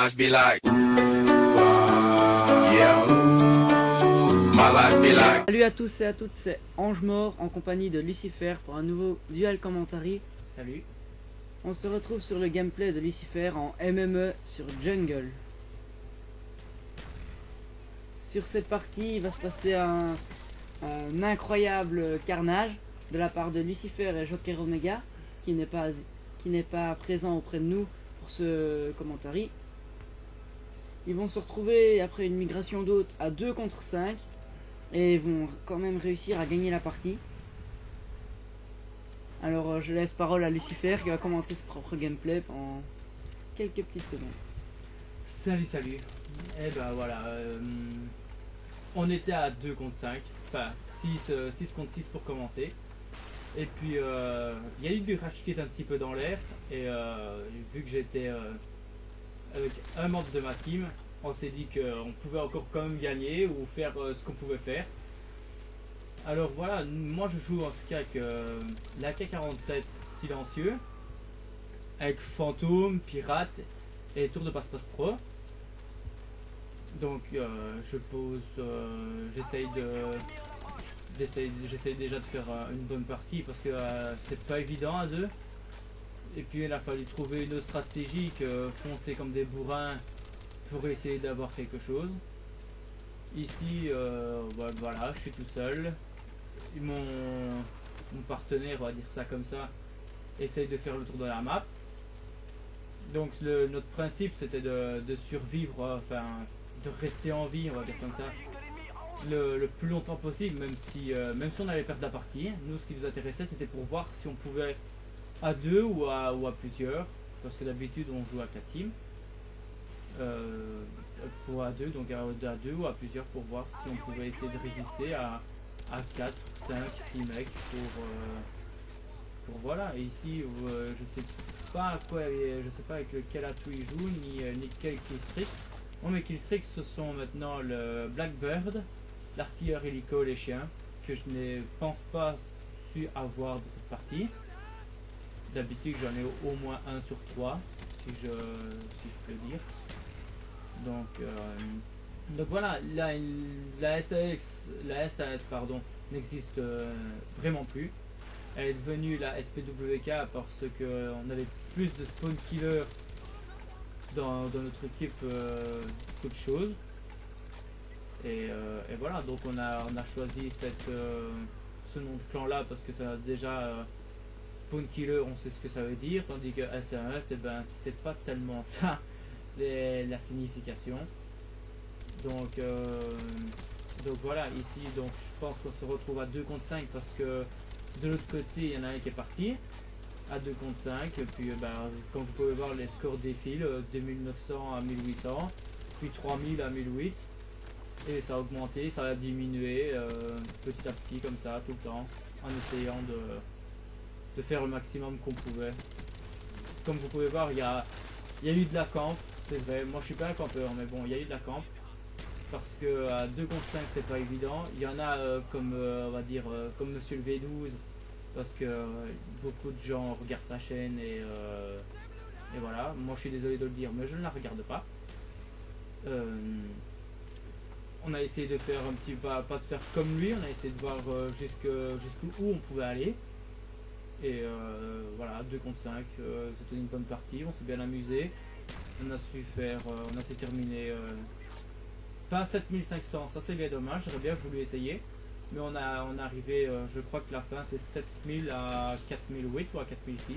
life be like. Yeah. My life be like. Salut à tous et à toutes, c'est Ange Mort en compagnie de Lucifer pour un nouveau Dual Commentary. Salut. On se retrouve sur le gameplay de Lucifer en MME sur Jungle. Sur cette partie, il va se passer un incroyable carnage de la part de Lucifer et Joker Omega qui n'est pas présent auprès de nous pour ce commentary. Ils vont se retrouver après une migration d'hôtes à 2 contre 5 et vont quand même réussir à gagner la partie. Alors je laisse parole à Lucifer qui va commenter ce propre gameplay pendant quelques petites secondes. Salut. Et ben voilà, on était à 2 contre 5, enfin 6 contre 6 pour commencer. Et puis il y a eu du rage qui est un petit peu dans l'air. Et vu que j'étais avec un membre de ma team, on s'est dit qu'on pouvait encore quand même gagner ou faire ce qu'on pouvait faire. Alors voilà, moi je joue en tout cas avec l'AK-47 silencieux, avec fantôme, pirate et tour de passe-passe pro. Donc je pose, j'essaye déjà de faire une bonne partie parce que c'est pas évident à deux. Et puis il a fallu trouver une autre stratégie que foncer comme des bourrins pour essayer d'avoir quelque chose. Ici, voilà, je suis tout seul. Mon partenaire, on va dire ça comme ça, essaye de faire le tour de la map. Donc notre principe c'était de survivre, enfin de rester en vie, on va dire comme ça, le plus longtemps possible, même si on allait perdre la partie. Nous, ce qui nous intéressait, c'était pour voir si on pouvait à deux ou à plusieurs, parce que d'habitude on joue à 4 teams. Pour à deux, donc à deux ou à plusieurs, pour voir si on pouvait essayer de résister à 4, 5, 6 mecs pour voilà. Et ici je sais pas avec quel atout il joue ni quel killstreak. Bon, mes killstreaks ce sont maintenant le Blackbird, l'artilleur hélico, les chiens, que je ne pense pas su avoir de cette partie. D'habitude j'en ai au moins 1 sur 3 si je peux dire. Donc voilà, la SAS pardon, n'existe vraiment plus. Elle est devenue la SPWK parce qu'on avait plus de spawn killers dans notre équipe qu'autre chose. Et voilà, donc on a choisi ce nom de clan là parce que ça a déjà spawn killer, on sait ce que ça veut dire, tandis que SAS, eh ben, c'était pas tellement ça la signification. Donc voilà, ici donc je pense qu'on se retrouve à 2 contre 5 parce que de l'autre côté il y en a un qui est parti à 2 contre 5. Et puis comme vous pouvez voir, les scores défilent, 2900 à 1800, puis 3000 à 1008, et ça a augmenté, ça a diminué petit à petit comme ça tout le temps, en essayant de faire le maximum qu'on pouvait. Comme vous pouvez voir, il y a eu de la camp, c'est vrai. Moi je suis pas un campeur, mais bon, il y a eu de la camp parce que à 2 contre 5 c'est pas évident. Il y en a comme on va dire comme Monsieur le V12, parce que beaucoup de gens regardent sa chaîne et voilà. Moi je suis désolé de le dire, mais je ne la regarde pas. On a essayé de faire un petit pas de faire comme lui, on a essayé de voir jusqu'où on pouvait aller. Et voilà, 2 contre 5, c'était une bonne partie, on s'est bien amusé. On a su terminer pas 7500, ça c'est bien dommage, j'aurais bien voulu essayer. Mais on est arrivé, je crois que la fin c'est 7000 à 4008 ou à 4006.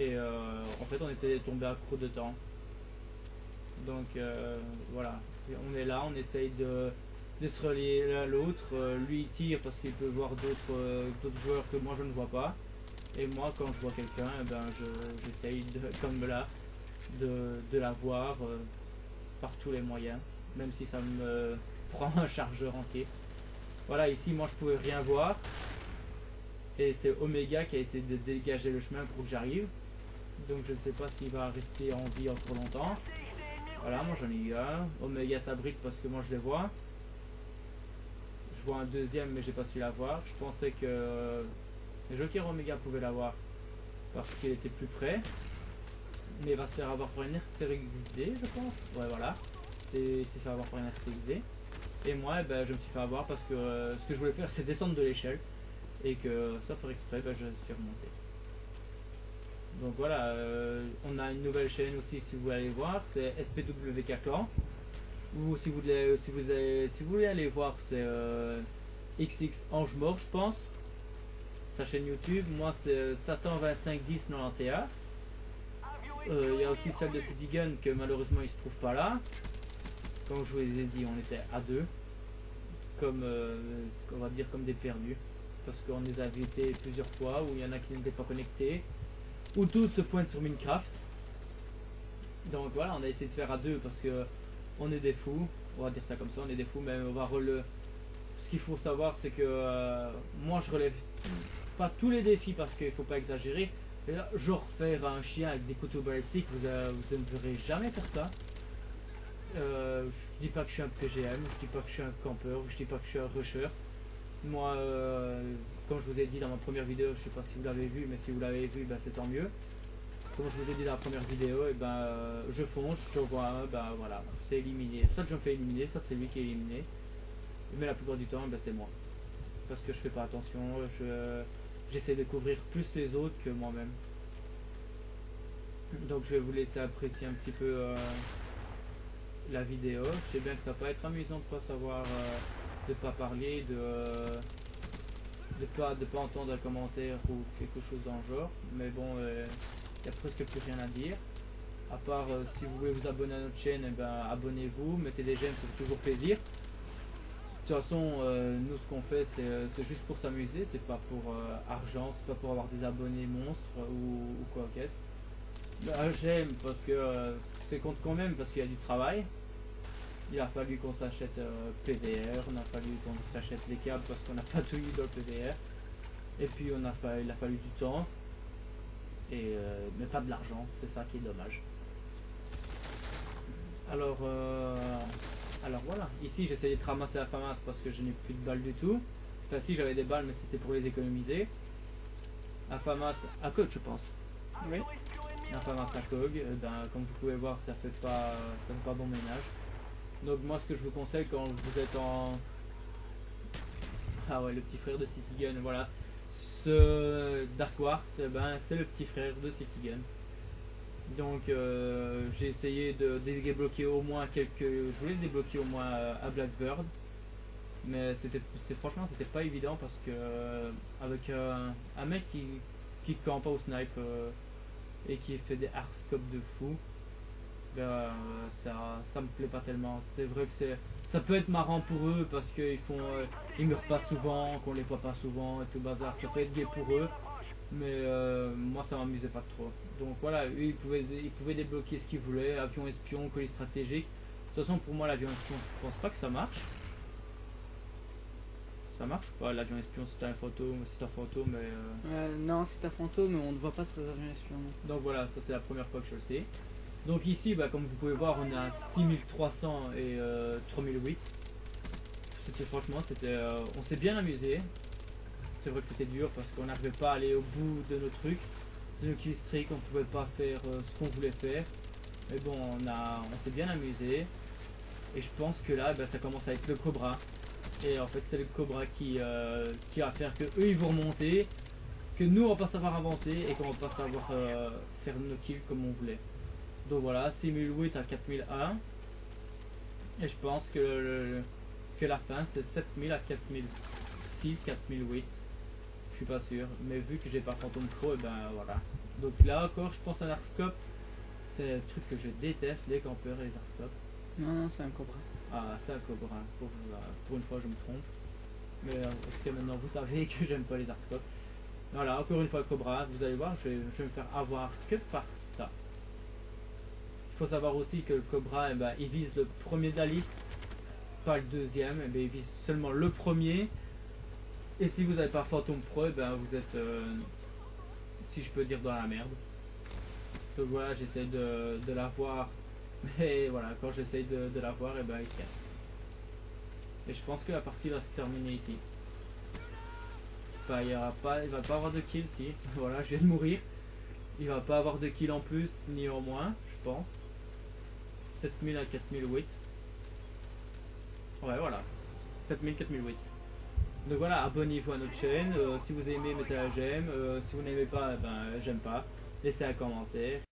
Et en fait on était tombé à court de temps. Donc voilà, on est là, on essaye de se relier l'un à l'autre. Lui il tire parce qu'il peut voir d'autres joueurs que moi je ne vois pas. Et moi quand je vois quelqu'un, eh ben, j'essaye comme là de la voir par tous les moyens, même si ça me prend un chargeur entier. Voilà, ici moi je pouvais rien voir et c'est Omega qui a essayé de dégager le chemin pour que j'arrive. Donc je ne sais pas s'il va rester en vie encore longtemps. Voilà, moi j'en ai eu un. Omega s'abrite parce que moi je les vois. Je vois un deuxième mais j'ai pas su l'avoir. Je pensais que Joker Omega pouvait l'avoir parce qu'il était plus près. mais il va se faire avoir par une RCXD, je pense. Ouais, voilà. C'est fait avoir par une RCXD. Et moi, ben, je me suis fait avoir parce que ce que je voulais faire, c'est descendre de l'échelle. Et que, sans faire exprès, ben, je suis remonté. Donc voilà, on a une nouvelle chaîne aussi, si vous voulez aller voir, c'est SPWK Clan. Ou si vous voulez aller voir, c'est XX Ange Mort, je pense. Sa chaîne YouTube. Moi, c'est Satan251091. Il y a aussi celle de Citygun que malheureusement il se trouve pas là. Comme je vous ai dit, on était à deux. Comme, on va dire comme des perdus. Parce qu'on les a invités plusieurs fois, où il y en a qui n'étaient pas connectés. Où toutes se pointent sur Minecraft. Donc voilà, on a essayé de faire à deux parce que on est des fous. On va dire ça comme ça, on est des fous, mais on va ce qu'il faut savoir, c'est que moi je relève pas tous les défis parce qu'il faut pas exagérer. Mais là, genre faire un chien avec des couteaux balistiques, vous ne verrez jamais faire ça. Je dis pas que je suis un PGM, je dis pas que je suis un campeur, je dis pas que je suis un rusher. Moi, comme je vous ai dit dans ma première vidéo, je sais pas si vous l'avez vu, mais si vous l'avez vu, ben, c'est tant mieux. Comme je vous ai dit dans la première vidéo, et ben, je fonce, je vois un, ben voilà, c'est éliminé. Soit je me fais éliminer, soit c'est lui qui est éliminé. Mais la plupart du temps, ben, c'est moi. Parce que je fais pas attention, j'essaie de couvrir plus les autres que moi-même. Donc je vais vous laisser apprécier un petit peu la vidéo. Je sais bien que ça peut être amusant de pas savoir, de pas parler, de pas entendre un commentaire ou quelque chose dans le genre. Mais bon, il n'y a presque plus rien à dire. À part si vous voulez vous abonner à notre chaîne, eh ben, abonnez-vous, mettez des j'aime, ça fait toujours plaisir. De toute façon, nous ce qu'on fait, c'est juste pour s'amuser, c'est pas pour argent, c'est pas pour avoir des abonnés monstres ou quoi qu'est-ce. Bah, j'aime parce que c'est compte quand même parce qu'il y a du travail. Il a fallu qu'on s'achète PVR, on a fallu qu'on s'achète les câbles parce qu'on n'a pas tout eu dans le PVR. Et puis il a fallu du temps, mais pas de l'argent, c'est ça qui est dommage. Alors voilà, ici j'essayais de ramasser la FAMAS parce que je n'ai plus de balles du tout. Enfin si, j'avais des balles mais c'était pour les économiser. La FAMAS à code, je pense. Oui. La FAMAS à cog, ben, comme vous pouvez voir, ça fait pas bon ménage. Donc moi ce que je vous conseille quand vous êtes en... Ah ouais, le petit frère de Citygun, voilà. Ce Dark Ward, ben, c'est le petit frère de Citygun. Donc j'ai essayé de débloquer au moins je voulais débloquer au moins à Blackbird, mais franchement c'était pas évident parce que avec un mec qui campe au snipe et qui fait des hardscopes de fou, ben, ça me plaît pas tellement. C'est vrai que ça peut être marrant pour eux parce ils meurent pas souvent, qu'on les voit pas souvent et tout bazar, ça peut être gay pour eux. Mais moi ça m'amusait pas trop. Donc voilà, eux ils pouvaient débloquer ce qu'ils voulaient, avion espion, colis stratégique. De toute façon pour moi l'avion espion je pense pas que ça marche. Ça marche pas l'avion espion, c'est un fantôme, mais... non, c'est un fantôme, mais on ne voit pas sur les avions espions. Donc voilà, ça c'est la première fois que je le sais. Donc ici, bah, comme vous pouvez voir, on a 6300 et 3008. Franchement, on s'est bien amusé. C'est vrai que c'était dur parce qu'on n'arrivait pas à aller au bout de nos trucs, de nos killstreaks, on pouvait pas faire ce qu'on voulait faire. Mais bon, on s'est bien amusé. Et je pense que là, bah, ça commence à être le Cobra. Et en fait, c'est le Cobra qui va faire que eux ils vont remonter, que nous on va pas savoir avancer et qu'on va pas savoir faire nos kills comme on voulait. Donc voilà, 6008 à 4001. Et je pense que la fin c'est 7000 à 4006, 4008. Je suis pas sûr, mais vu que j'ai pas Phantom Pro, et ben voilà. Donc là encore, je pense à un Arcscope. C'est un truc que je déteste, les campeurs et les Arcscopes. Non, c'est un Cobra. Ah, c'est un Cobra. Pour une fois, je me trompe. Mais est-ce que maintenant vous savez que j'aime pas les Arcscopes. Voilà, encore une fois, Cobra. Vous allez voir, je vais me faire avoir que par ça. Il faut savoir aussi que le Cobra, eh ben, il vise le premier de la liste, pas le deuxième. Eh ben, il vise seulement le premier. Et si vous n'avez pas Phantom Pro, eh ben, vous êtes, si je peux dire, dans la merde. Donc voilà, j'essaie de l'avoir. Mais voilà, quand j'essaye de l'avoir, et ben il se casse. Et je pense que la partie va se terminer ici. Enfin, il va pas avoir de kill si. Voilà, je viens de mourir. Il va pas avoir de kills en plus ni en moins, je pense. 7000 à 4008. Ouais, voilà. 7000, 4008. Donc voilà, abonnez-vous à notre chaîne. Si vous aimez, mettez un j'aime. Si vous n'aimez pas, ben j'aime pas. Laissez un commentaire.